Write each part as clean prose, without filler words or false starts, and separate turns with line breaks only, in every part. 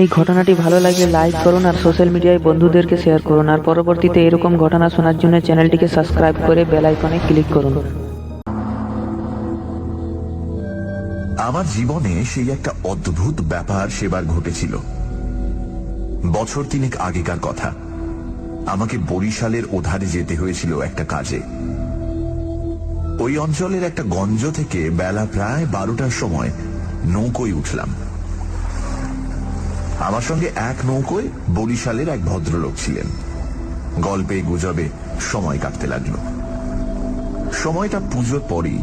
এই ঘটনাটি ভালো লাগলে লাইক করুন আর সোশ্যাল মিডিয়ায় বন্ধুদেরকে শেয়ার করুন আর পরবর্তীতে এরকম ঘটনা শোনার জন্য চ্যানেলটিকে সাবস্ক্রাইব করে বেল আইকনে ক্লিক করুন।
আমার জীবনে সেই একটা অদ্ভুত ব্যাপার সেবার ঘটেছিল। বছর তিনেক আগেকার কথা। আমাকে বরিশালের ওধারে যেতে হয়েছিল একটা কাজে। ওই অঞ্চলের একটা গঞ্জ থেকে বেলা প্রায় 12টার সময় নৌকোয় উঠলাম। আমার সঙ্গে এক নৌকোয় বরিশালের এক ভদ্রলোক ছিলেন। গল্পে গুজবে সময় কাটতে লাগলো। সময়টা পুজোর পরই।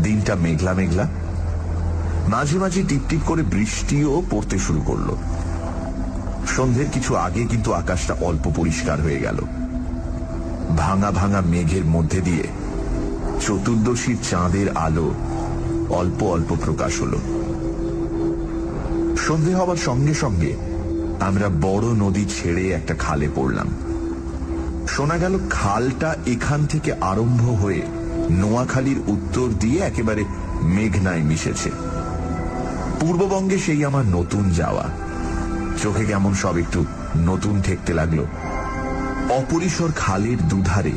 দিনটা মেঘলা মেঘলা, মাঝে মাঝে টিপটিপ করে বৃষ্টিও পড়তে শুরু করলো। সন্ধ্যের কিছু আগে কিন্তু আকাশটা অল্প পরিষ্কার হয়ে গেল। ভাঙা ভাঙা মেঘের মধ্যে দিয়ে চতুর্দশীর চাঁদের আলো অল্প অল্প প্রকাশ হলো। সন্ধে হবার সঙ্গে সঙ্গে আমরা বড় নদী ছেড়ে একটা খালে পড়লাম। শোনা গেল খালটা এখান থেকে আরম্ভ হয়ে নোয়াখালীর উত্তর দিয়ে একেবারে মেঘনায় মিশেছে। পূর্ববঙ্গে সেই আমার নতুন যাওয়া। চোখে কেমন সব একটু নতুন ঠেকতে লাগলো। অপরিসর খালের দুধারে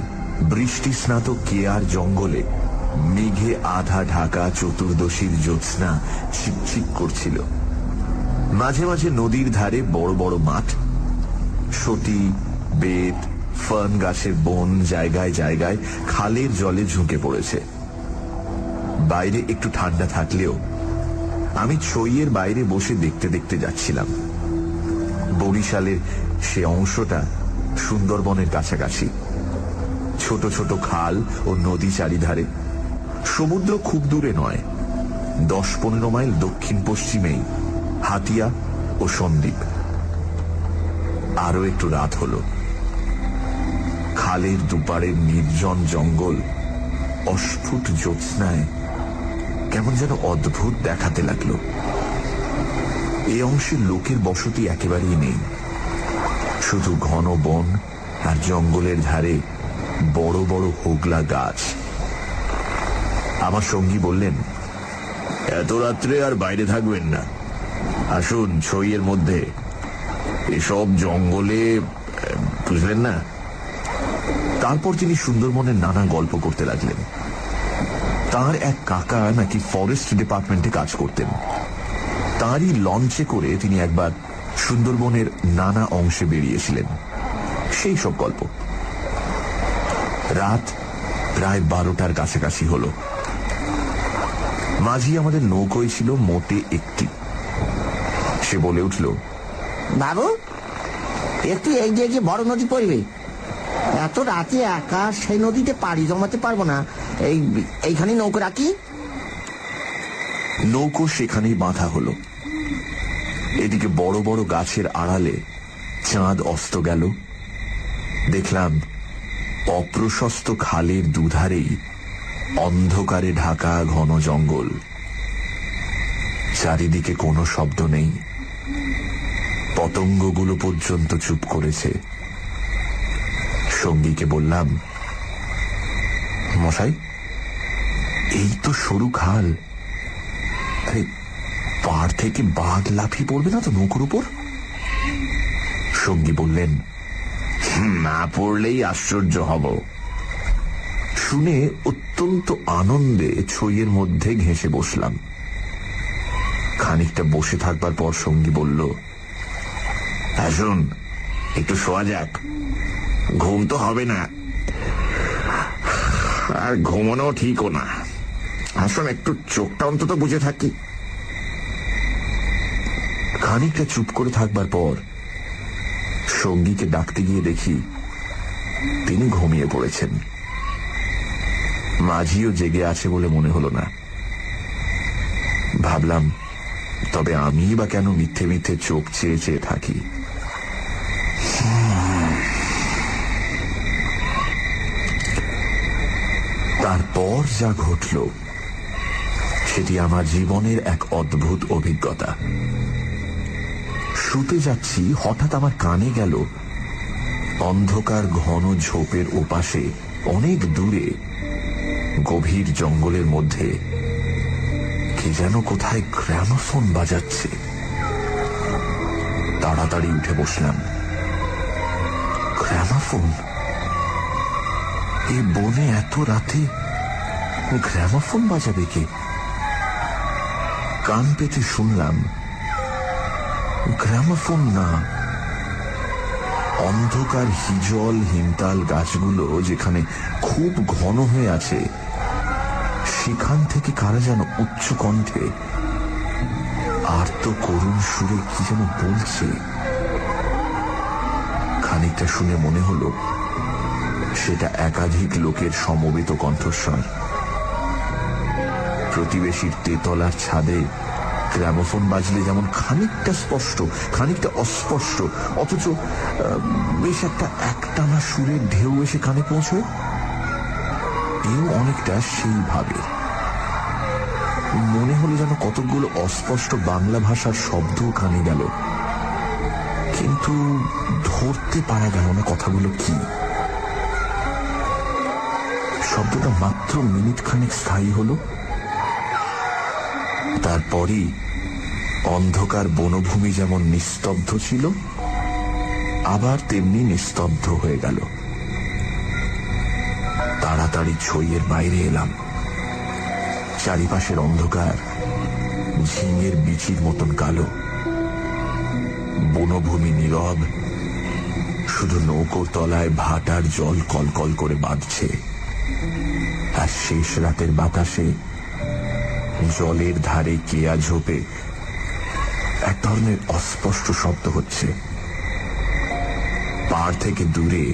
বৃষ্টি স্নাত কেয়ার জঙ্গলে মেঘে আধা ঢাকা চতুর্দশীর জ্যোৎস্না চিকচিক করছিল। মাঝে মাঝে নদীর ধারে বড় বড় মাঠ, সতী, বেত, ফার্ন গাছের বন জায়গায় জায়গায় খালের জলে ঝুঁকে পড়েছে। বাইরে একটু ঠান্ডা থাকলেও আমি ছইয়ের বাইরে বসে দেখতে দেখতে যাচ্ছিলাম। বরিশালের সে অংশটা সুন্দরবনের কাছাকাছি। ছোট ছোট খাল ও নদী চারিধারে। সমুদ্র খুব দূরে নয়, 10-15 মাইল দক্ষিণ পশ্চিমেই হাতিয়া ও সন্দ্বীপ। আরো একটু রাত হলো। খালের দুপারের নির্জন জঙ্গল অস্ফুট জ্যোৎস্নায় কেমন যেন অদ্ভুত দেখাতে লাগলো। এই অংশের লোকের বসতি একেবারেই নেই। শুধু ঘন বন আর জঙ্গলের ধারে বড় বড় হোগলা গাছ। আমার সঙ্গী বললেন, এত রাত্রে আর বাইরে থাকবেন না, আসুন ছইয়ের মধ্যে, এসব জঙ্গলে, বুঝলেন না। তারপর তিনি সুন্দরবনের নানা গল্প করতে লাগলেন। তার এক কাকা নাকি ফরেস্ট ডিপার্টমেন্টে কাজ করতেন। তারই লঞ্চে করে তিনি একবার সুন্দরবনের নানা অংশে বেরিয়েছিলেন। সেই সব গল্প। রাত প্রায় 12টার কাছাকাছি হলো। মাঝি আমাদের নৌকোয় ছিল মোটে একটি। সে বলে উঠল,
বাবু, একটু এগিয়ে গিয়ে বড় নদী পড়বে। এত রাতে একা সেই নদীতে পাড়ি জমাতে পারবো না, এইখানে নৌকো রাখি।
নৌকো সেখানেই বাঁধা হলো। এদিকে বড় বড় গাছের আড়ালে চাঁদ অস্ত গেল। দেখলাম অপ্রশস্ত খালের দুধারেই অন্ধকারে ঢাকা ঘন জঙ্গল। চারিদিকে কোনো শব্দ নেই। পতঙ্গগুলো পর্যন্ত চুপ করেছে। সঙ্গীকে বললাম, মশাই, এই তো সরু খাল, আরে পাড় থেকে বাঘ লাফিয়ে পড়বে না তো নৌকোর উপর? সঙ্গী বললেন, না পড়লেই আশ্চর্য হব। শুনে অত্যন্ত আনন্দে ছইয়ের মধ্যে ঘেঁষে বসলাম। খানিকটা বসে থাকবার পর সঙ্গী বলল, আসুন একটু শোয়া যাক, ঘুম তো হবে না, আর ঘুমানো ঠিকও না। আসুন একটু চোখটা অন্তত বুঝে থাকি। খানিকটা চুপ করে থাকবার পর সঙ্গীকে ডাকতে গিয়ে দেখি তিনি ঘুমিয়ে পড়েছেন। মাঝিও জেগে আছে বলে মনে হলো না। ভাবলাম, তবে আমি বা কেন মিথ্যে মিথ্যে চোখ চেয়ে চেয়ে থাকি। তারপর যা ঘটল সেটি আমার জীবনের এক অদ্ভুত অভিজ্ঞতা। শুতে যাচ্ছি, হঠাৎ আমার কানে গেল অন্ধকার ঘন ঝোপের ওপাশে অনেক দূরে গভীর জঙ্গলের মধ্যে কে যেন কোথায় গ্রামোফোন বাজাচ্ছে। তাড়াতাড়ি উঠে বসলাম। গ্রামাফোন? এই বনে এত রাতে গ্রামাফোন বাজাবে কে? কান পেতে শুনলাম, গ্রামাফোন না, অন্ধকার হিজল হিমতাল গাছগুলো যেখানে খুব ঘন হয়ে আছে সেখান থেকে কারা যেন উচ্চ কণ্ঠে আর তো করুণ সুরে কি যেন বলছে। খানিকটা শুনে মনে হলো সেটা একাধিক লোকের সমবেত কণ্ঠস্বর। প্রতিবেশীর তেতলার ছাদে গ্রামোফোন বাজলে যেমন খানিকটা স্পষ্ট খানিকটা অস্পষ্ট অথচ বেশ একটা একটানা সুরের ঢেউ এসে কানে পৌঁছয়, এও অনেকটা সেইভাবে। মনে হলো যেন কতকগুলো অস্পষ্ট বাংলা ভাষার শব্দ কানে গেল, কিন্তু ধরতে পারা গেল না কথাগুলো কি। শব্দটা মাত্র মিনিট খানেক স্থায়ী হলো, তারপরই অন্ধকার বনভূমি যেমন নিস্তব্ধ ছিল আবার তেমনি নিস্তব্ধ হয়ে গেল। তাড়াতাড়ি ছইয়ের বাইরে এলাম। চারিপাশের অন্ধকার ঝিঙের বিচির মতন কালো, বনভূমি নীরব, শুধু নৌকোর তলায় ভাটার জল কলকল করে বাঁধছে, আর শেষ রাতের বাতাসে জলের ধারে কেয়া ঝোপে এক ধরনের অস্পষ্ট শব্দ হচ্ছে। পাড় থেকে দূরে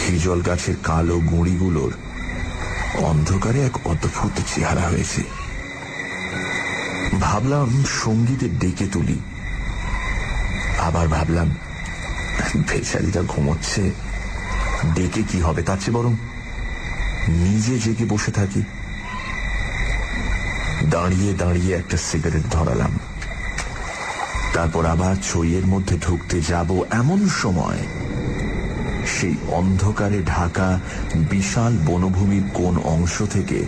হিজল গাছের কালো গুঁড়িগুলোর অন্ধকারে এক অদ্ভুত চেহারা হয়েছে। ভাবলাম সঙ্গীতের ডেকে তুলি, আবার ভাবলাম বেচারিটা ঘুমোচ্ছে, ডেকে কি হবে, তার চেয়ে বরং নিজে জেগে বসে থাকি। দাঁড়িয়ে দাঁড়িয়ে একটা সিগারেট ধরালাম, তারপর আবার ছইয়ের মধ্যে ঢুকতে যাব এমন সময় সেই অন্ধকারে ঢাকা বিশাল বনভূমির কোন অংশ থেকে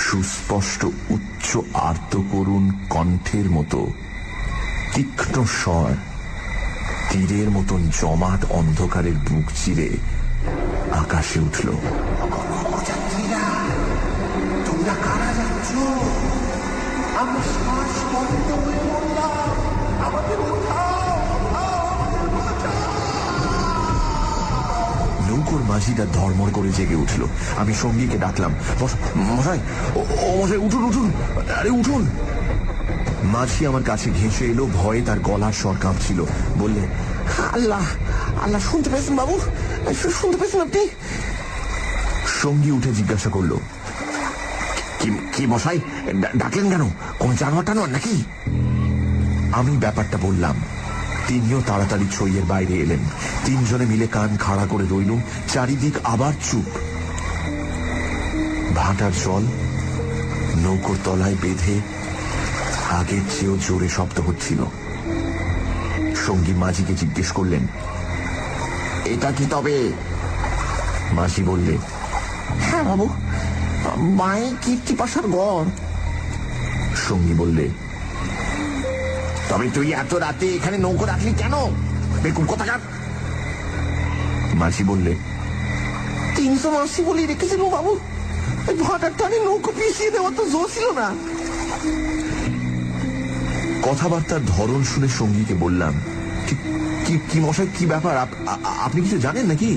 সুস্পষ্ট উচ্চ আর্তকরুণ কণ্ঠের মতো তীক্ষ্ণ স্বর তীরের মতন জমাট অন্ধকারের বুক চিরে আকাশে উঠল।
তোমরা কারা যাচ্ছ? আমরা শ্বাস বন্ধ হয়ে পড়লাম, আমাদের
নৌকোর মাঝিটা ধর্মড় করে জেগে উঠল। আমি সঙ্গীকে ডাকলাম, মশাই, ও মশাই, উঠুন উঠুন, আরে উঠুন। মাঝি আমার কাছে ঘেঁষে এলো, ভয়ে তার গলার স্বর কাঁপছিল। বললে,
আল্লাহ আল্লাহ, শুনতে পেয়েছেন বাবু? শুনতে পেয়েছেন আপনি?
সঙ্গী উঠে জিজ্ঞাসা করলো, কি মশাই, ডাকলেন কেন? কোন জানোয়ার টানোয়ার নাকি? আমি ব্যাপারটা বললাম। তিনিও তাড়াতাড়ি ছইয়ের বাইরে এলেন। তিনজনে মিলে কান খাড়া করে রইলুম। চারিদিক আবার চুপ। ভাটার জল নৌকোর তলায় বেঁধে আগের চেয়েও জোরে শব্দ হচ্ছিল। সঙ্গী মাঝিকে জিজ্ঞেস করলেন,
এটা কি তবে?
মাঝি বললে,
হ্যাঁ বাবু, মায়ে কীর্তিপাশার গড়।
সঙ্গী বললে,
তবে তুই এত রাতে এখানে নৌকো রাখলি কেন? বেকুব কোথাকার।
মাঝি বললে,
300 মাসি বলে রেখেছিল বাবু, এই ভাটার টানে নৌকো পিছিয়ে দেওয়া তো জোর ছিল না।
কথাবার্তার ধরন শুনে সঙ্গীকে বললাম, কি মশাই, কি ব্যাপার? আপনি কিছু জানেন নাকি?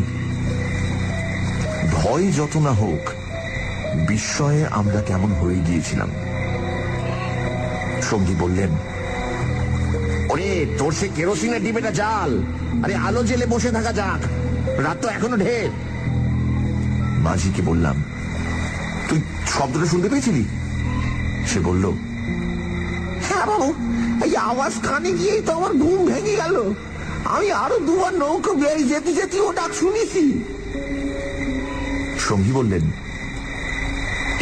ভয় যত না হোক, বিস্ময়ে আমরা কেমন হয়ে গিয়েছিলাম। সঙ্গী বললেন,
ওরে, তোর সে কেরোসিনের ডিবেটা জাল। আরে আলো জেলে বসে থাকা যাক, রাত তো এখনো ঢের।
মাঝিকে বললাম, তুই শব্দটা শুনতে পেয়েছিলি? সে বলল,
হ্যাঁ বাবু, এই আওয়াজ কানে গিয়েই তো আমার ঘুম ভেঙে গেল। আমি আরো দুবার নৌকো বেয়ে যেতে যেতে ও ডাক শুনেছি।
সঙ্গী বললেন,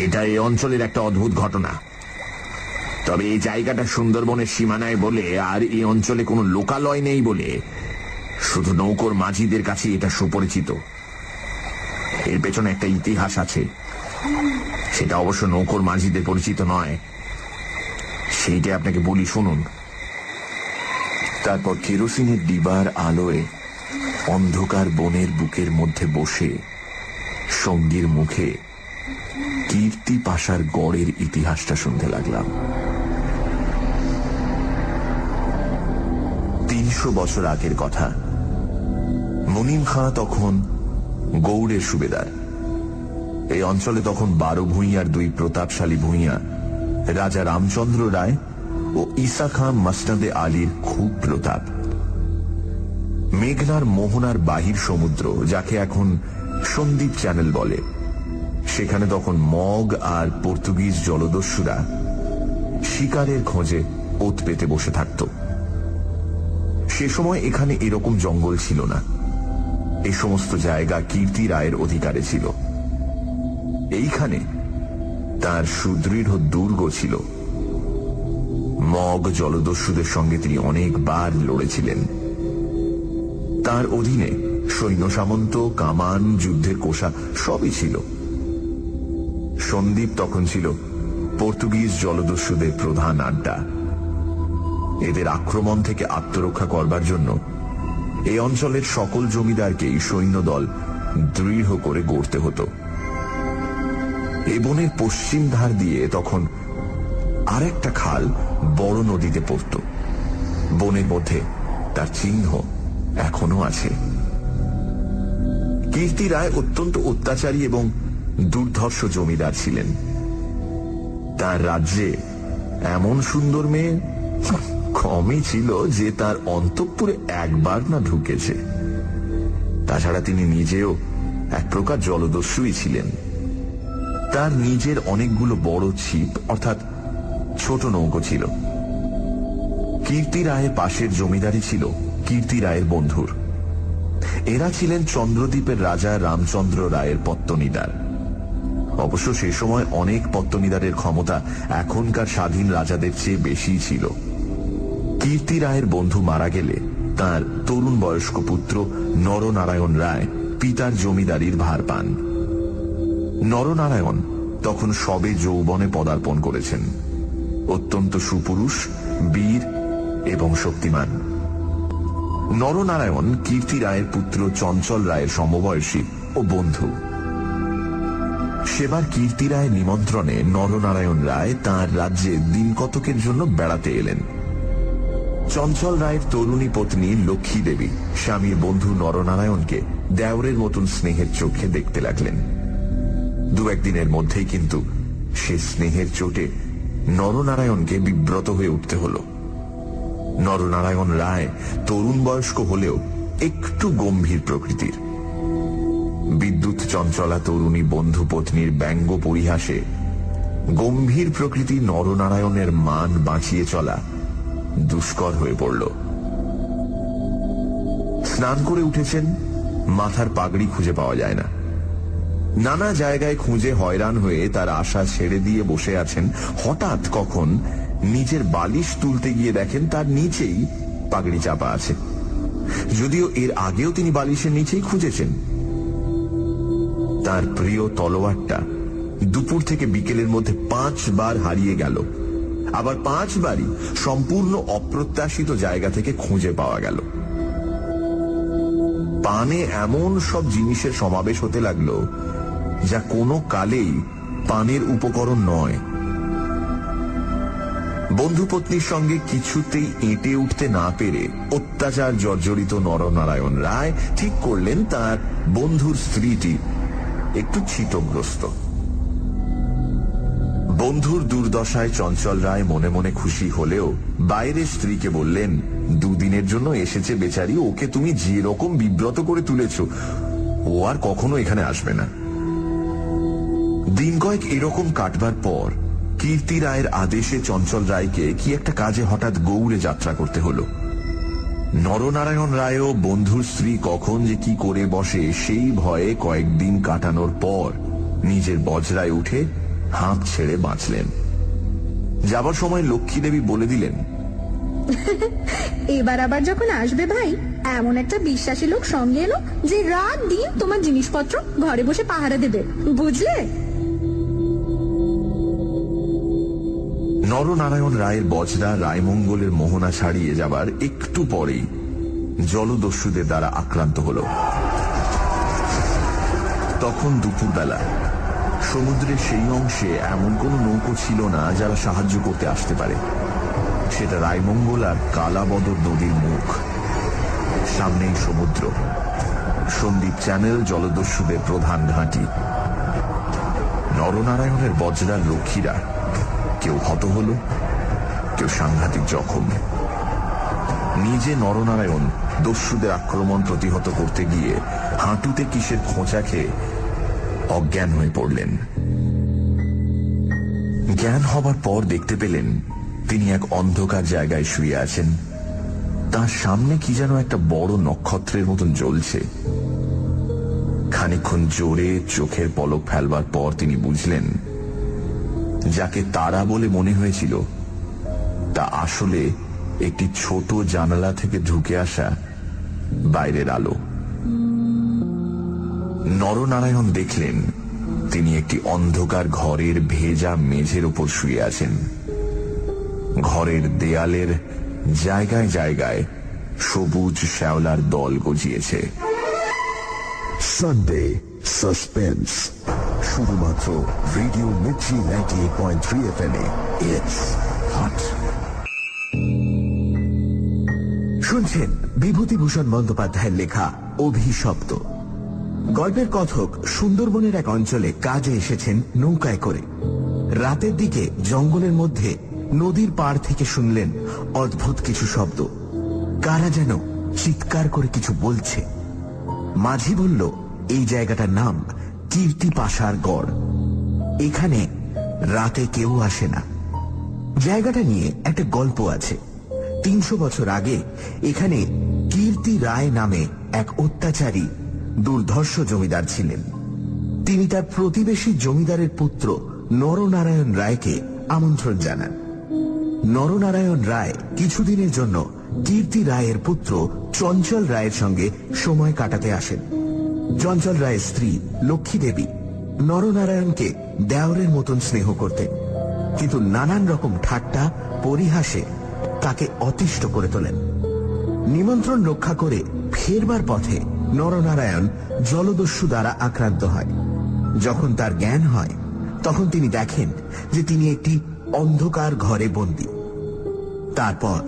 এটা এই অঞ্চলের একটা অদ্ভুত ঘটনা। তবে এই জায়গাটা সুন্দরবনের সীমানায় বলে আর এই অঞ্চলে কোনো লোকালয় নেই বলে শুধু নৌকোর মাঝিদের কাছে এটা সুপরিচিত। এর পেছনে একটা ইতিহাস আছে, সেটা অবশ্য নৌকোর মাঝিদের পরিচিত নয়। সেইটা আপনাকে বলি, শুনুন। তারপর কেরোসিনের ডিবার আলোয় অন্ধকার বনের বুকের মধ্যে বসে সঙ্গীর মুখে কীর্তি পাশার গড়ের ইতিহাসটা শুনতে লাগলাম। ৩০০ বছর আগের কথা। মুনিম খাঁ তখন গৌড়ের সুবেদার। এই অঞ্চলে তখন ১২ ভূঁইয়ার ২ প্রতাপশালী ভূঁইয়া রাজা রামচন্দ্র রায় ও ঈসা খাঁ মসনদে আলীর খুব প্রতাপ। মেঘনার মোহনার বাহির সমুদ্র, যাকে এখন সন্দ্বীপ চ্যানেল বলে, সেখানে তখন মগ আর পর্তুগিজ জলদস্যুরা শিকারের খোঁজে ওত পেতে বসে থাকত। সে সময় এখানে এরকম জঙ্গল ছিল না। এই সমস্ত জায়গা কীর্তি রায়ের অধিকারে ছিল। এইখানে তার সুদৃঢ় দুর্গ ছিল। মগ জলদস্যুদের সঙ্গে তিনি অনেকবার লড়েছিলেন। তার অধীনে সৈন্য সামন্ত, কামান, যুদ্ধের কোষা সবই ছিল। সন্দ্বীপ তখন ছিল পর্তুগিজ জলদস্যুদের প্রধান আড্ডা। এদের আক্রমণ থেকে আত্মরক্ষা করবার জন্য এই অঞ্চলের সকল জমিদারকেই সৈন্যদল দৃঢ় করে গড়তে হতো। এ বনের পশ্চিম ধার দিয়ে তখন আরেকটা খাল বড় নদীতে পড়ত। বনের মধ্যে তার চিহ্ন এখনো আছে। কীর্তি রায় অত্যন্ত অত্যাচারী এবং দুর্ধর্ষ জমিদার ছিলেন। তার রাজ্যে এমন সুন্দর মেয়ে কমই ছিল যে তার অন্তঃপুরে একবার না ঢুকেছে। তাছাড়া তিনি নিজেও এক প্রকার জলদস্যুই ছিলেন। তার নিজের অনেকগুলো বড় ছিপ অর্থাৎ ছোট নৌকো ছিল। কীর্তি রায়ের পাশের জমিদারি ছিল কীর্তি রায়ের বন্ধুর। এরা ছিলেন চন্দ্রদ্বীপের রাজা রামচন্দ্র রায়ের পত্তনিদার। অবশ্য সে সময় অনেক পত্তনিদারের ক্ষমতা এখনকার স্বাধীন রাজাদের চেয়ে বেশি ছিল। কীর্তি রায়ের বন্ধু মারা গেলে তার তরুণ বয়স্ক পুত্র নরনারায়ণ রায় পিতার জমিদারির ভার পান। নরনারায়ণ তখন সবে যৌবনে পদার্পণ করেছেন। অত্যন্ত সুপুরুষ, বীর এবং শক্তিমান। নরনারায়ণ কীর্তি রায়ের পুত্র চঞ্চল রায়ের সমবয়সী ও বন্ধু। সেবার কীর্তি রায়ের নিমন্ত্রণে নরনারায়ণ রায় তাঁর রাজ্যে দিন কতকের জন্য বেড়াতে এলেন। চঞ্চল রায়ের তরুণী পত্নী লক্ষ্মী দেবী স্বামীর বন্ধু নরনারায়ণকে দেওরের মতন স্নেহের চোখে দেখতে লাগলেন। দু একদিনের মধ্যেই কিন্তু সে স্নেহের চোটে নরনারায়ণকে বিব্রত হয়ে উঠতে হল। নরনারায়ণ রায় তরুণ বয়স্ক হলেও একটু গম্ভীর প্রকৃতির। বিদ্যুৎ চঞ্চলা তরুণী বন্ধু পত্নীর ব্যঙ্গ পরিহাসে গম্ভীর প্রকৃতি নরনারায়ণের মান বাঁচিয়ে চলা দুষ্কর হয়ে পড়ল। স্নান করে উঠেছেন, মাথার পাগড়ি খুঁজে পাওয়া যায় না। নানা জায়গায় খুঁজে হয়রান হয়ে তার আশা ছেড়ে দিয়ে বসে আছেন। হঠাৎ কখন নিজের বালিশ তুলতে গিয়ে দেখেন তার নিচেই পাগড়ি চাপা আছে, যদিও এর আগেও তিনি বালিশের নিচেই খুঁজেছেন। তার প্রিয় তলোয়ারটা দুপুর থেকে বিকেলের মধ্যে 5 বার হারিয়ে গেল, আবার 5 বারই সম্পূর্ণ অপ্রত্যাশিত জায়গা থেকে খুঁজে পাওয়া গেল। পানে এমন সব জিনিসের সমাবেশ হতে লাগলো যা কোনো কালেই পানের উপকরণ নয়। বন্ধুপত্নীর সঙ্গে কিছুতেই এঁটে উঠতে না পেরে অত্যাচার জর্জরিত নরনারায়ণ রায় ঠিক করলেন তার বন্ধুর স্ত্রীটি একটু চিতগ্রস্ত। বন্ধুর দুর্দশায় চঞ্চল রায় মনে মনে খুশি হলেও বাইরের স্ত্রীকে বললেন, 2 দিনের জন্য এসেছে বেচারি, ওকে তুমি যে রকম বিব্রত করে তুলেছ ও আর কখনো এখানে আসবে না। দিন কয়েক এরকম কাটবার পর কীর্তি রায়ের আদেশে চঞ্চল রায়কে কি একটা কাজে হঠাৎ গৌড়ে যাত্রা করতে হলো। নরনারায়ণ রায়ও বন্ধুর স্ত্রী কখন যে কি করে বসে সেই ভয়ে কয়েকদিন কাটানোর পর নিজের বজরায় উঠে হাঁপ ছেড়ে বাঁচলেন। যাবার সময় লক্ষ্মী দেবী বলে দিলেন,
এবার আবার যখন আসবে ভাই, এমন একটা বিশ্বাসী লোক সঙ্গে এলো যে রাত দিন তোমার জিনিসপত্র ঘরে বসে পাহারা দেবে, বুঝলে?
নরনারায়ণ রায়ের বজরা রায়মঙ্গলের মোহনা ছাড়িয়ে যাবার একটু পরেই জলদস্যুদের দ্বারা আক্রান্ত হল। তখন দুপুরবেলা সমুদ্রের সেই অংশে এমন কোন নৌকো ছিল না যারা সাহায্য করতে আসতে পারে। সেটা রায়মঙ্গল আর কালাবদর নদীর মুখ, সামনেই সমুদ্র, সন্দ্বীপ চ্যানেল জলদস্যুদের প্রধান ঘাঁটি। নরনারায়ণের বজরার রক্ষীরা কেউ হত হল, কেউ সাংঘাতিক জখম। নিজে নরনারায়ণ দস্যুদের আক্রমণ প্রতিহত করতে গিয়ে হাঁটুতে কিসের খোঁচা খেয়ে অজ্ঞান হয়ে পড়লেন। জ্ঞান হবার পর দেখতে পেলেন তিনি এক অন্ধকার জায়গায় শুয়ে আছেন। তার সামনে কি যেন একটা বড় নক্ষত্রের মতন জ্বলছে। খানিকক্ষণ জোরে চোখের পলক ফেলবার পর তিনি বুঝলেন যাকে তারা বলে মনে হয়েছিল তা আসলে একটি ছোট জানালা থেকে ঢুকে আসা বাইরের আলো। নরনারায়ণ দেখলেন তিনি একটি অন্ধকার ঘরের ভেজা মেঝের উপর শুয়ে আছেন। ঘরের দেয়ালের জায়গায় জায়গায় সবুজ শ্যাওলার দল গজিয়েছে।
সানডে সাসপেন্স, শুধুমাত্র radio Mirchi 98.3 FM A. It's hot.
শুনছেন বিভূতিভূষণ বন্দ্যোপাধ্যায়ের লেখা অভিশপ্ত। গল্পের কথক সুন্দরবনের এক অঞ্চলে কাজে এসেছেন নৌকায় করে। রাতের দিকে জঙ্গলের মধ্যে নদীর পাড় থেকে শুনলেন অদ্ভুত কিছু শব্দ। কারা যেন চিৎকার করে কিছু বলছে। মাঝি বলল এই জায়গাটার নাম কীর্তি পাশার গড়। এখানে রাতে কেউ আসে না। জায়গাটা নিয়ে একটা গল্প আছে। 300 বছর আগে এখানে কীর্তি রায় নামে এক অত্যাচারী দুর্ধর্ষ জমিদার ছিলেন। তিনি তার প্রতিবেশী জমিদারের পুত্র নরনারায়ণ রায়কে আমন্ত্রণ জানান। নরনারায়ণ রায় কিছুদিনের জন্য কীর্তি রায়ের পুত্র চঞ্চল রায়ের সঙ্গে সময় কাটাতে আসেন। চঞ্চল রায়ের স্ত্রী লক্ষ্মী দেবী নরনারায়ণকে দেওরের মতন স্নেহ করতেন, কিন্তু নানান রকম ঠাট্টা পরিহাসে তাকে অতিষ্ঠ করে তোলেন। নিমন্ত্রণ রক্ষা করে ফেরবার পথে নরনারায়ণ জলদস্যু দ্বারা আক্রান্ত হয়। যখন তার জ্ঞান হয় তখন তিনি দেখেন যে তিনি একটি অন্ধকার ঘরে বন্দী। তারপর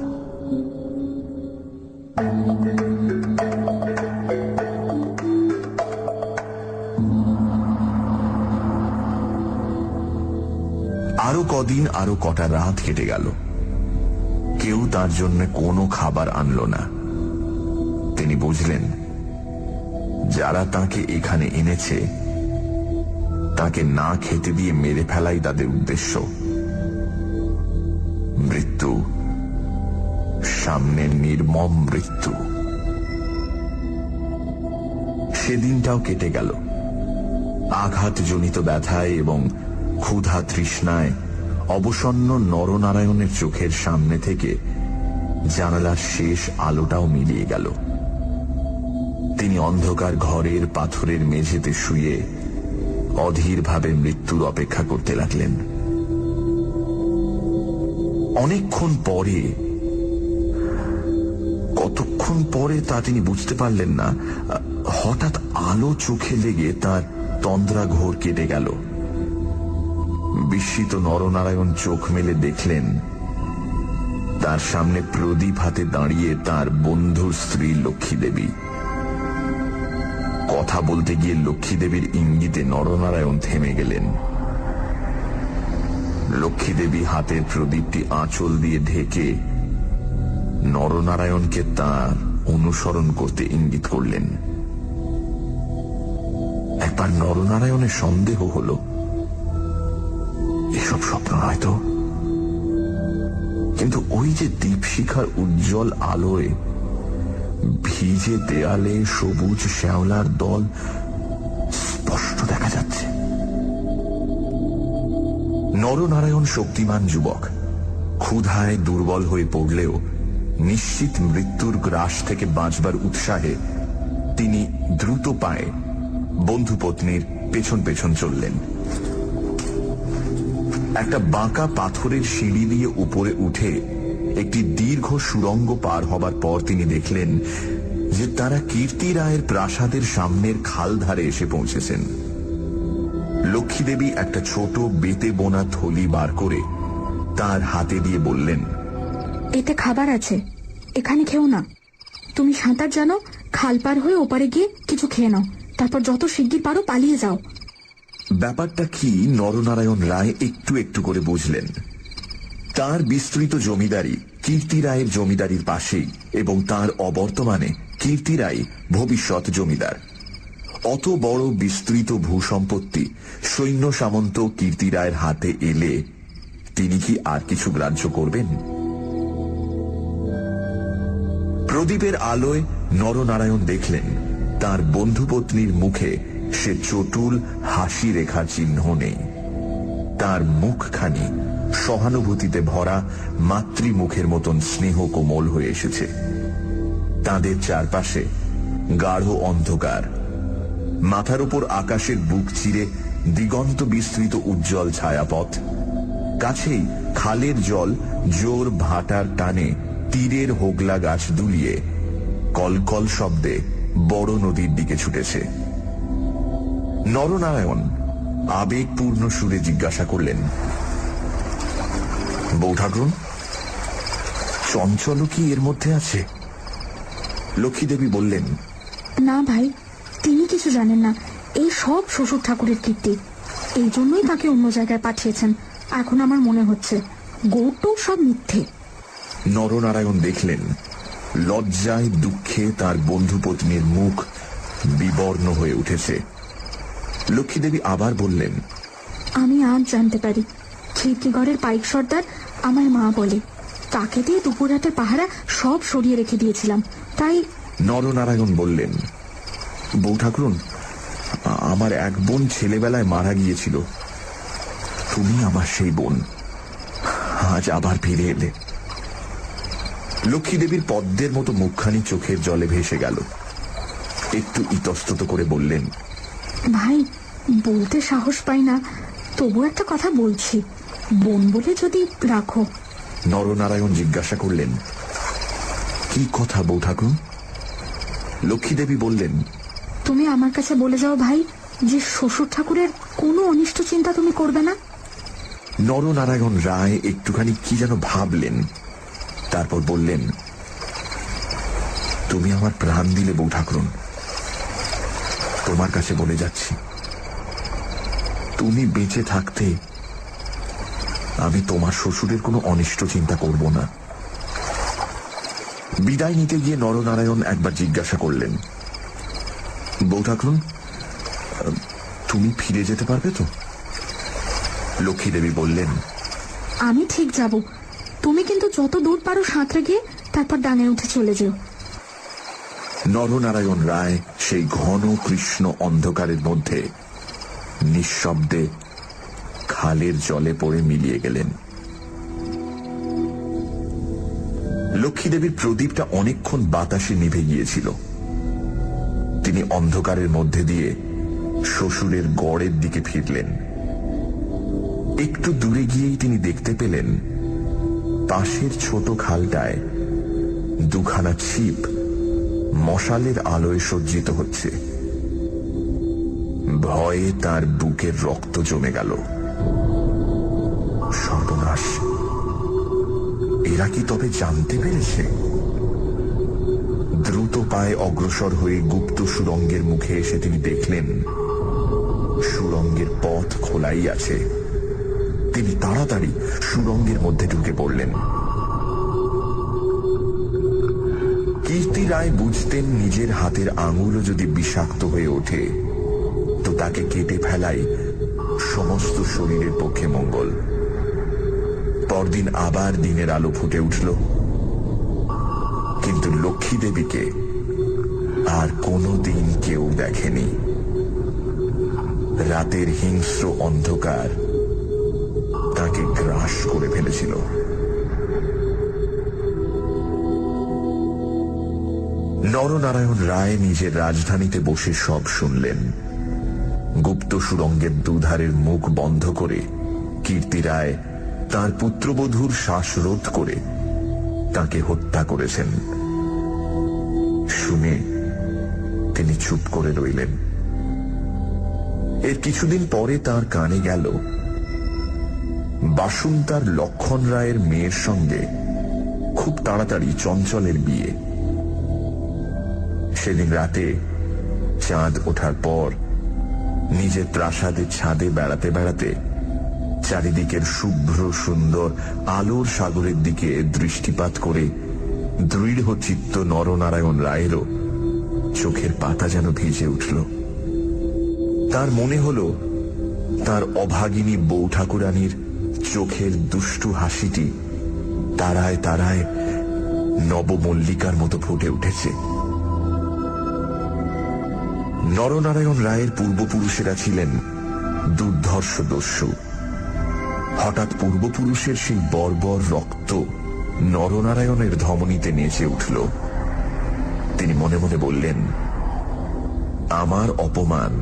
আরো কদিন, আরো কটা রাত কেটে গেল। কেউ তার জন্য কোনো খাবার আনলো না। তিনি বুঝলেন যারা তাকে এখানে এনেছে তাকে না খেতে দিয়ে মেরে ফেলাই তাদের উদ্দেশ্য। মৃত্যু, সামনে নির্মম মৃত্যু। সেদিনটাও কেটে গেল। আঘাতজনিত ব্যথায় এবং ক্ষুধা তৃষ্ণায় অবসন্ন নরনারায়ণের চোখের সামনে থেকে জানালার শেষ আলোটাও মিলিয়ে গেল। তিনি অন্ধকার ঘরের পাথরের মেঝেতে শুয়ে অধীরভাবে মৃত্যুর অপেক্ষা করতে লাগলেন। অনেকক্ষণ পরে, কতক্ষণ পরে তা তিনি বুঝতে পারলেন না, হঠাৎ আলো চোখে লেগে তার তন্দ্রা ঘোর কেটে গেল। বিস্মিত নরনারায়ণ চোখ মেলে দেখলেন তার সামনে প্রদীপ হাতে দাঁড়িয়ে তার বন্ধুর স্ত্রী লক্ষ্মী দেবী। কথা বলতে গিয়ে লক্ষ্মী দেবীর ইঙ্গিতে নরনারায়ণ থেমে গেলেন। লক্ষ্মী দেবী হাতের প্রদীপটি আঁচল দিয়ে ঢেকে নরনারায়ণকে তার অনুসরণ করতে ইঙ্গিত করলেন। একবার নরনারায়ণের সন্দেহ হল এসব স্বপ্ন নয়তো, কিন্তু ওই যে দীপশিখার উজ্জ্বল আলোয় ভিজে দেয়ালে সবুজ শ্যাওলার দল স্পষ্ট দেখা যাচ্ছে। নরনারায়ণ শক্তিমান যুবক, ক্ষুধায় দুর্বল হয়ে পড়লেও নিশ্চিত মৃত্যুর গ্রাস থেকে বাঁচবার উৎসাহে তিনি দ্রুত পায়ে বন্ধুপত্নীর পেছন পেছন চললেন। একটা বাঁকা পাথরের সিঁড়ি দিয়ে উপরে উঠে একটি দীর্ঘ সুড়ঙ্গ পার হবার পর তিনি দেখলেন যে তারা কীর্তি রায়ের প্রাসাদের সামনের খাল ধারে এসে পৌঁছেছেন। লক্ষ্মীদেবী একটা ছোট বেতে বোনা থলি বার করে তার হাতে দিয়ে বললেন,
এতে খাবার আছে, এখানে খেও না। তুমি সাঁতার জানো, খাল পার হয়ে ওপারে গিয়ে কিছু খেয়ে নাও, তারপর যত শিগগির পারো পালিয়ে যাও।
ব্যাপারটা কি নরনারায়ণ রায় একটু একটু করে বুঝলেন। তার বিস্তৃত জমিদারি কীর্তি রায়ের জমিদারির পাশেই, এবং তার অবর্তমানে কীর্তি রায় ভবিষ্যৎ জমিদার। অত বড় বিস্তৃত ভূসম্পত্তি সৈন্য সামন্ত কীর্তি রায়ের হাতে এলে তিনি কি আর কিছু গ্রাহ্য করবেন? প্রদীপের আলোয় নরনারায়ণ দেখলেন তার বন্ধুপত্নীর মুখে সে চটুল হাসি রেখার চিহ্ন নেই। তার মুখখানি সহানুভূতিতে ভরা মাতৃমুখের মতন স্নেহ কোমল হয়ে এসেছে। তাদের চারপাশে গাঢ় অন্ধকার, মাথার উপর আকাশের বুক চিরে দিগন্ত বিস্তৃত উজ্জ্বল ছায়াপথ, কাছেই খালের জল জোর ভাটার টানে তীরের হোগলা গাছ দুলিয়ে কলকল শব্দে বড় নদীর দিকে ছুটেছে। নরনারায়ণ আবেগপূর্ণ সুরে জিজ্ঞাসা করলেন, বউ ঠাকুরুন, চঞ্চল কি এর মধ্যে আছে? লক্ষ্মীদেবী বললেন,
না ভাই, তিনি কিছু জানেন না। এই সব শ্বশুর ঠাকুরের কীর্তি, এই জন্যই তাকে অন্য জায়গায় পাঠিয়েছেন। এখন আমার মনে হচ্ছে গৌটো সব মিথ্যে।
নরনারায়ণ দেখলেন লজ্জায় দুঃখে তার বন্ধুপত্নীর মুখ বিবর্ণ হয়ে উঠেছে। লক্ষ্মীদেবী আবার বললেন,
আমি আজ জানতে পারি খিড়কিগড়ের পাইক সর্দার আমার মা বলে, তাকে দিয়ে দুপুরহাটের পাহারা সব সরিয়ে রেখে দিয়েছিলাম, তাই।
নরনারায়ণ বললেন, বউ ঠাকুরুন, আমার এক বোন ছেলেবেলায় মারা গিয়েছিল। তুমি আমার সেই বোন, আজ আবার ফিরে এলে। লক্ষ্মীদেবীর পদ্মের মতো মুখখানি চোখের জলে ভেসে গেল। একটু ইতস্তত করে বললেন,
ভাই, বলতে সাহস পাই না, তবু একটা কথা বলছি, বোন বলে যদি রাখো।
নরনারায়ণ জিজ্ঞাসা করলেন, কি কথা বউ ঠাকুর? লক্ষ্মীদেবী বললেন,
তুমি আমার কাছে বলে যাও ভাই যে শ্বশুর ঠাকুরের কোনো অনিষ্ট চিন্তা তুমি করবে না।
নরনারায়ণ রায় একটুখানি কি যেন ভাবলেন, তারপর বললেন, তুমি আমার প্রাণ দিলে বউ ঠাকুরুন, তোমার কাছে বলে যাচ্ছি, তুমি বেঁচে থাকতে আমি তোমার শ্বশুরের কোনো অনিষ্ট চিন্তা করব না। বিদায় নিতে গিয়ে নরনারায়ণ একবার জিজ্ঞাসা করলেন, বউ ঠাকুরুন, তুমি ফিরে যেতে পারবে তো? লক্ষ্মীদেবী বললেন,
আমি ঠিক যাব, তুমি কিন্তু যত দূর পারো সাঁতরে গিয়ে তারপর ডাঙায় উঠে চলে যেও।
নরনারায়ণ রায় সেই ঘন কৃষ্ণ অন্ধকারের মধ্যে নিঃশব্দে খালের জলে পড়ে মিলিয়ে গেলেন। লক্ষ্মীদেবীর প্রদীপটা অনেকক্ষণ বাতাসে নিভে গিয়েছিল। তিনি অন্ধকারের মধ্যে দিয়ে শ্বশুরের গড়ের দিকে ফিরলেন। একটু দূরে গিয়েই তিনি দেখতে পেলেন পাশের ছোট খালটায় দুখানা ছিপ মশালের আলোয় সজ্জিত হচ্ছে। ভয়ে তার বুকের রক্ত জমে গেল। সর্বনাশ, এরা কি তবে জানতে পেরেছে? দ্রুত পায়ে অগ্রসর হয়ে গুপ্ত সুড়ঙ্গের মুখে এসে তিনি দেখলেন সুড়ঙ্গের পথ খোলাই আছে। তিনি তাড়াতাড়ি সুড়ঙ্গের মধ্যে ঢুকে পড়লেন। কীর্তি রায় বুঝতেন নিজের হাতের আঙুলও যদি বিষাক্ত হয়ে ওঠে তো তাকে কেটে ফেলাই সমস্ত শরীরের পক্ষে মঙ্গল। পরদিন আবার দিনের আলো ফুটে উঠল, কিন্তু লক্ষ্মী দেবীকে আর কোনোদিন কেউ দেখেনি। রাতের হিংস্র অন্ধকার তাকে গ্রাস করে ফেলেছিল। নরনারায়ণ রায় নিজের রাজধানীতে বসে সব শুনলেন। গুপ্ত সুড়ঙ্গের দুধারের মুখ বন্ধ করে কীর্তি রায় তার পুত্রবধূর শ্বাসরোধ করে তাকে হত্যা করেছেন। শুনে তিনি চুপ করে রইলেন। এর কিছুদিন পরে তার কানে গেল বাসুন্তার লক্ষণ রায়ের মেয়ের সঙ্গে খুব তাড়াতাড়ি চঞ্চলের বিয়ে। সেদিন রাতে চাঁদ ওঠার পর নিজের প্রাসাদের ছাদে বেড়াতে বেড়াতে চারিদিকের শুভ্র সুন্দর আলোর সাগরের দিকে দৃষ্টিপাত করে দৃঢ় চিত্ত নরনারায়ণ রায়েরও চোখের পাতা যেন ভিজে উঠল। তার মনে হল তার অভাগিনী বউ ঠাকুরানীর চোখের দুষ্টু হাসিটি তারায় তারায় নবমল্লিকার মতো ফুটে উঠেছে। নরনারায়ণ রায়ের পূর্বপুরুষেরা ছিলেন দুর্ধর্ষ দস্যু। হঠাৎ পূর্বপুরুষের সেই বর্বর রক্ত নরনারায়ণের ধমনীতে নেচে উঠল। তিনি মনে মনে বললেন, আমার অপমান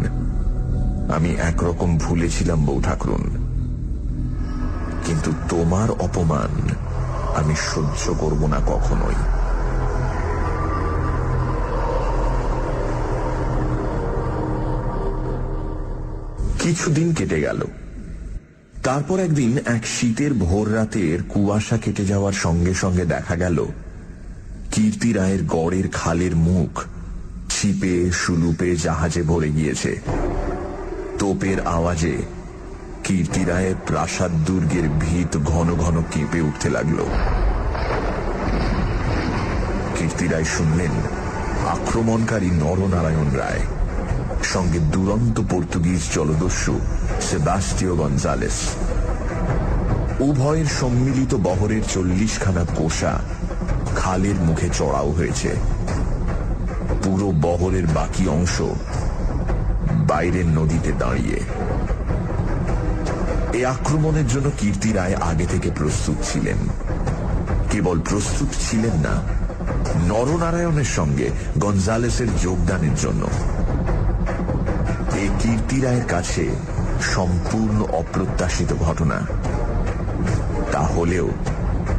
আমি একরকম ভুলেছিলাম বউ ঠাকুরুন, কিন্তু তোমার অপমান আমি সহ্য করব না কখনোই। কিছুদিন কেটে গেল। তারপর একদিন এক শীতের ভোর রাতের কুয়াশা কেটে যাওয়ার সঙ্গে সঙ্গে দেখা গেল কীর্তি রায়ের গড়ের খালের মুখ ছিপে সুলুপে জাহাজে ভরে গিয়েছে। তোপের আওয়াজে কীর্তি রায়ের প্রাসাদ দুর্গের ভিত ঘন ঘন কেঁপে উঠতে লাগল। কীর্তি রায় শুনলেন আক্রমণকারী নরনারায়ণ রায়, সঙ্গে দুরন্ত পর্তুগিজ জলদস্যু সেবাস্টিও গঞ্জালেস। উভয়ের সম্মিলিত বহরের 40 খানা কোষা খালের মুখে চড়াও হয়েছে। পুরো বহরের বাকি অংশ বাইরের নদীতে দাঁড়িয়ে। এই আক্রমণের জন্য কীর্তি রায় আগে থেকে প্রস্তুত ছিলেন। কেবল প্রস্তুত ছিলেন না, নরনারায়ণের সঙ্গে গঞ্জালেসের যোগদানের জন্য। এই কীর্তি রায়ের কাছে সম্পূর্ণ অপ্রত্যাশিত ঘটনা। তাহলেও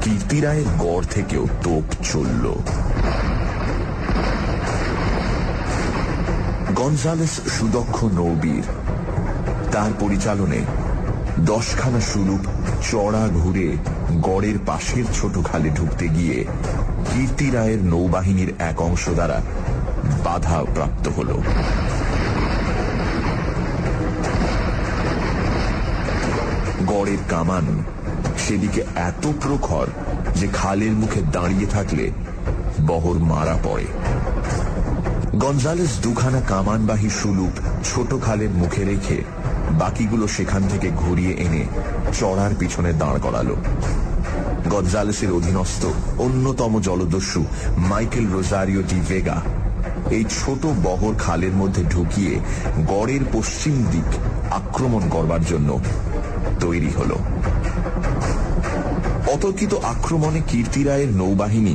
কীর্তি রায়ের গড় থেকেও তোপ চলল। গঞ্জালেস সুদক্ষ নৌবীর। তার পরিচালনে 10 খানা সুলুপ চড়া ঘুরে গড়ের পাশের ছোট খালে ঢুকতে গিয়ে কীর্তি রায়ের নৌবাহিনীর এক অংশ দ্বারা বাধা প্রাপ্ত হল। গড়ের কামান সেদিকে এত প্রখর যে খালের মুখে দাঁড়িয়ে থাকলে বহর মারা পড়ে। গঞ্জালেস 2 খানা কামানবাহী সুলুপ ছোট খালের মুখে রেখে বাকিগুলো সেখান থেকে ঘুরিয়ে এনে চড়ার পিছনে দাঁড় করালো। গঞ্জালেসের অধীনস্থ অন্যতম জলদস্যু মাইকেল রোজারিও ডি ভেগা এই ছোট বহর খালের মধ্যে ঢুকিয়ে গড়ের পশ্চিম দিক আক্রমণ করবার জন্য তৈরি হল। অতর্কিত আক্রমণে কীর্তি রায়ের নৌবাহিনী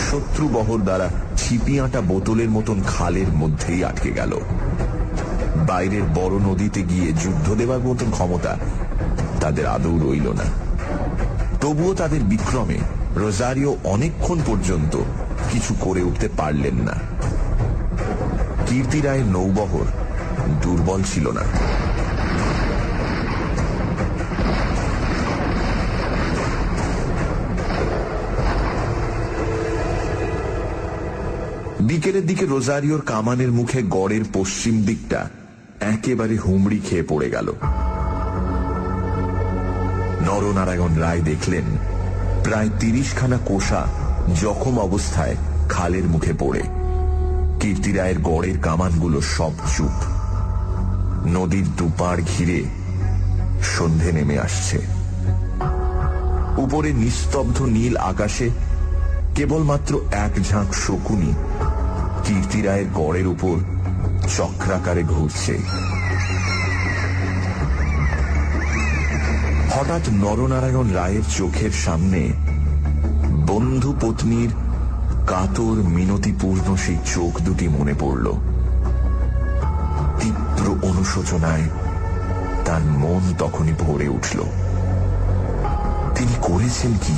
শত্রু বহর দ্বারা ছিপিয়াটা বোতলের মতন খালের মধ্যেই আটকে গেল। বাইরের বড় নদীতে গিয়ে যুদ্ধ দেবার মতন ক্ষমতা তাদের আদৌ রইল না। তবুও তাদের বিক্রমে রোজারিও অনেকক্ষণ পর্যন্ত কিছু করে উঠতে পারলেন না। কীর্তি রায়ের নৌবহর দুর্বল ছিল না। বিকেলের দিকে রোজারিওর কামানের মুখে গড়ের পশ্চিম দিকটা একেবারে হুমড়ি খেয়ে পড়ে গেল। নরনারায়ণ রায় দেখলেন প্রায় 30 খানা কোষা জখম অবস্থায় খালের মুখে পড়ে। কীর্তি রায়ের গড়ের কামানগুলো সব চুপ। নদীর দুপাড় ঘিরে সন্ধে নেমে আসছে। উপরে নিস্তব্ধ নীল আকাশে কেবলমাত্র এক ঝাঁক শকুনি কীর্তি রায়ের গড়ের উপর চক্রাকারে ঘুরছে। হঠাৎ নরনারায়ণ রায়ের চোখের সামনে বন্ধু পত্নীর কাতর মিনতিপূর্ণ সেই চোখ দুটি মনে পড়ল। তীব্র অনুশোচনায় তার মন তখনই ভরে উঠল। তিনি করেছেন কি?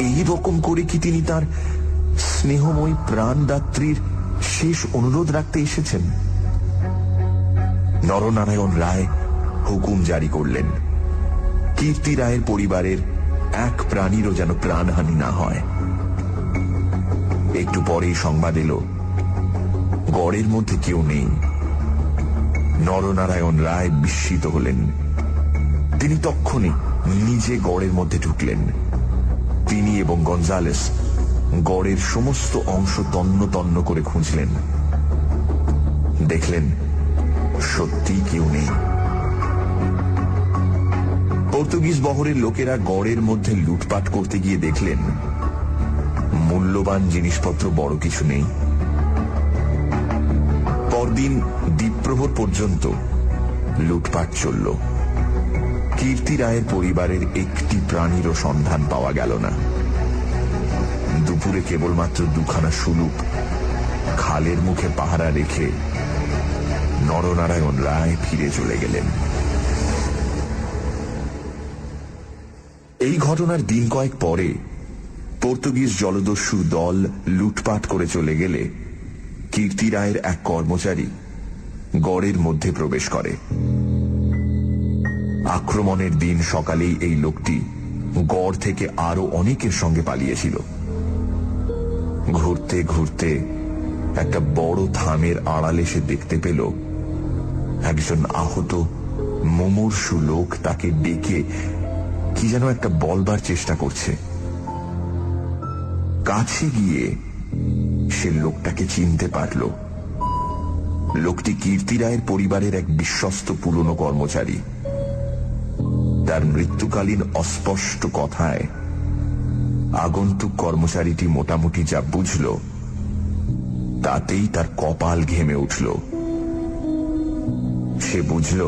এই রকম করে কি তিনি তার স্নেহময়ী প্রাণদাত্রীর শেষ অনুরোধ রাখতে এসেছেন? নরনারায়ণ রায় হুকুম জারি করলেন, কীর্তি রায়ের পরিবারের এক প্রাণীরও যেন প্রাণহানি না হয়। একটু পরেই সংবাদ এলো, গড়ের মধ্যে কেউ নেই। নরনারায়ণ রায় বিস্মিত হলেন। তিনি তক্ষুনি নিজে গড়ের মধ্যে ঢুকলেন। তিনি এবং গঞ্জালেস গড়ের সমস্ত অংশ তন্ন তন্ন করে খুঁজলেন। দেখলেন সত্যি কেউ নেই। পর্তুগিজ বহরের লোকেরা গড়ের মধ্যে লুটপাট করতে গিয়ে দেখলেন মূল্যবান জিনিসপত্র বড় কিছু নেই। পরদিন দ্বীপ্রহর পর্যন্ত লুটপাট চলল। কীর্তি রায়ের পরিবারের একটি প্রাণীরও সন্ধান পাওয়া গেল না। দুপুরে কেবলমাত্র দুখানা সুলুপ খালের মুখে পাহারা রেখে নরনারায়ণ রায় ফিরে চলে গেলেন। এই ঘটনার দিন কয়েক পরে পর্তুগিজ জলদস্যুর দল লুটপাট করে চলে গেলে কীর্তি রায়ের এক কর্মচারী গড়ের মধ্যে প্রবেশ করে। আক্রমণের দিন সকালেই এই লোকটি গড় থেকে আরো অনেকের সঙ্গে পালিয়েছিল। ঘুরতে ঘুরতে একটা বড় থামের আড়ালে সে দেখতে পেল একজন আহত মুমূর্ষু লোক তাকে ডেকে কি যেন একটা বলবার চেষ্টা করছে। কাছে গিয়ে সে লোকটাকে চিনতে পারল। লোকটি কীর্তি রায়ের পরিবারের এক বিশ্বস্ত পুরনো কর্মচারী। তার মৃত্যুকালীন অস্পষ্ট কথায় আগন্তুক কর্মচারীটি মোটামুটি যা বুঝল তাতেই তার কপাল ঘেমে উঠল। সে বুঝল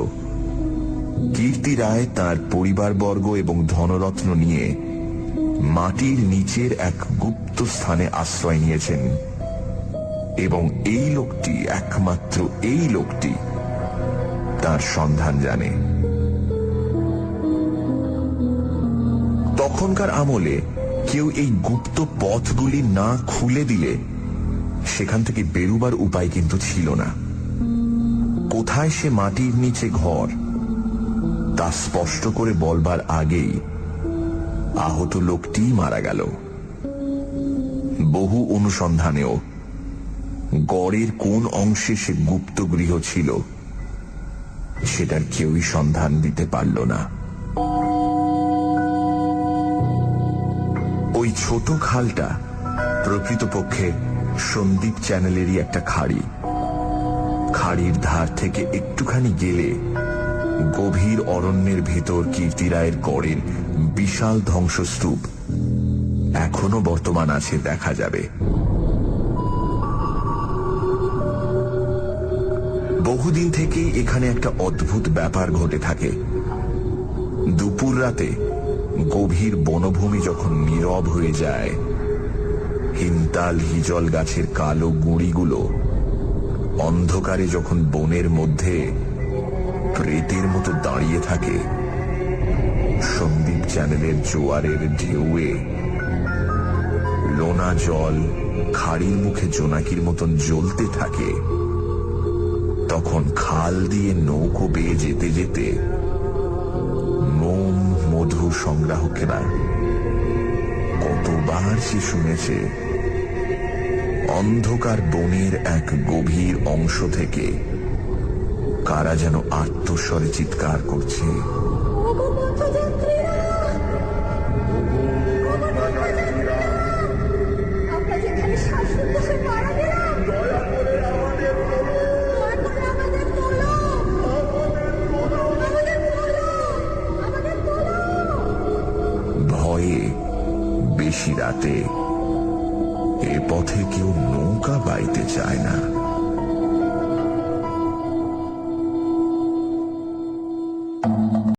কীর্তি রায় তার পরিবারবর্গ এবং ধনরত্ন নিয়ে মাটির নিচের এক গুপ্ত স্থানে আশ্রয় নিয়েছেন এবং এই লোকটি, একমাত্র এই লোকটি তার সন্ধান জানে। তখনকার আমলে কেউ এই গুপ্ত পথগুলি না খুলে দিলে সেখান থেকে বেরুবার উপায় কিন্তু ছিল না। কোথায় সে মাটির নিচে ঘর তা স্পষ্ট করে বলবার আগেই আহত লোকটি মারা গেল। বহু অনুসন্ধানেও গড়ের কোন অংশে সে গুপ্ত গৃহ ছিল সেটার কেউই সন্ধান দিতে পারল না। ওই ছোট খালটা প্রকৃতপক্ষে সন্দীপ চ্যানেলেরই একটা খাড়ি। খাড়ির ধার থেকে একটুখানি গেলে গভীর অরণ্যের ভেতর কীর্তি রায়ের গড়ের বিশাল ধ্বংসস্তূপ এখনো বর্তমান আছে, দেখা যাবে। বহুদিন থেকেই এখানে একটা অদ্ভুত ব্যাপার ঘটে থাকে। দুপুর রাতে গভীর বনভূমি যখন নীরব হয়ে যায়, হিমতাল হিজল গাছের কালো গুঁড়িগুলো অন্ধকারে যখন বনের মধ্যে প্রেতের মতো দাঁড়িয়ে থাকে, সন্দীপ চ্যানেলের জোয়ারের ঢেউয়ে লোনা জল খাড়ির মুখে জোনাকির মতন জ্বলতে থাকে, তখন খাল দিয়ে নৌকো বেয়ে যেতে যেতে মোম মধু সংগ্রাহকেরা কতবার সে শুনেছে অন্ধকার বনের এক গভীর অংশ থেকে কারা যেন আত্মস্বরে চিৎকার করছে, ভয়ে বেশি রাতে এ পথে কেউ নৌকা বাইতে চায় না।